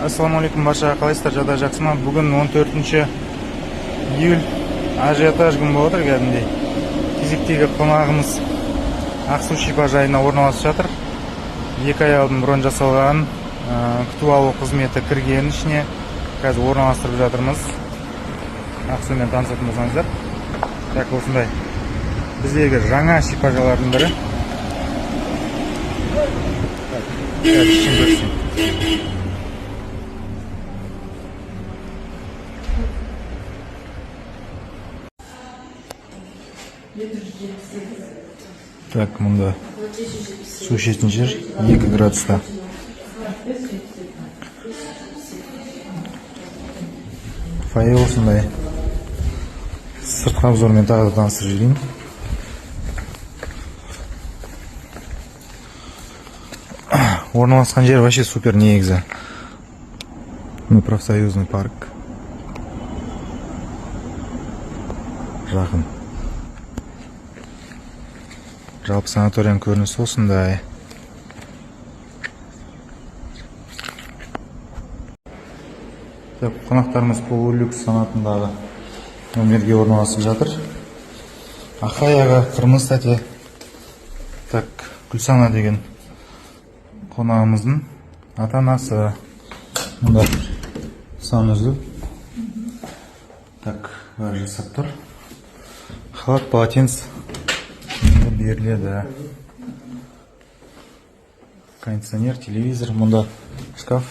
Ассалаумағалейкум баршаға, қалайсыздар, жағдай жақсы ма? Бүгін 14 июль, ажиотаж күн болып отыр кәдімгідей. Кезектегі қонағымыз Ақсу шипажайына орналасып жатыр. 2 ай алдын бронь жасалған, күтіп алу қызметі кірген ішіне. Қазір орналастырып жатырмыз. Ақсумен танысатын болсаңыздар. Так, осындай біздегі жаңа шипажайлардың бірі. Қазір ішін көрсін. Так, мұнда су ішетін жер 2 градуста. Фойе осындай. Сыртқы обзормен тағы да таныстырып жіберейін. Орналасқан жер вообще супер негізі. Профсоюзный парк. Жақын. Жалпы санаторияның көрінісі осындай. Қонақтарымыз полулюкс санатындағы номерге орналасып жатыр. Ақаяға қырмыз тәте. Так, Гүлсана деген қонағымыздың ата-анасы. Мұнда санузел. Так, бәрі жасап тұр. Халат, полотенце беріледі. Кондиционер, телевизор, мұнда шкаф.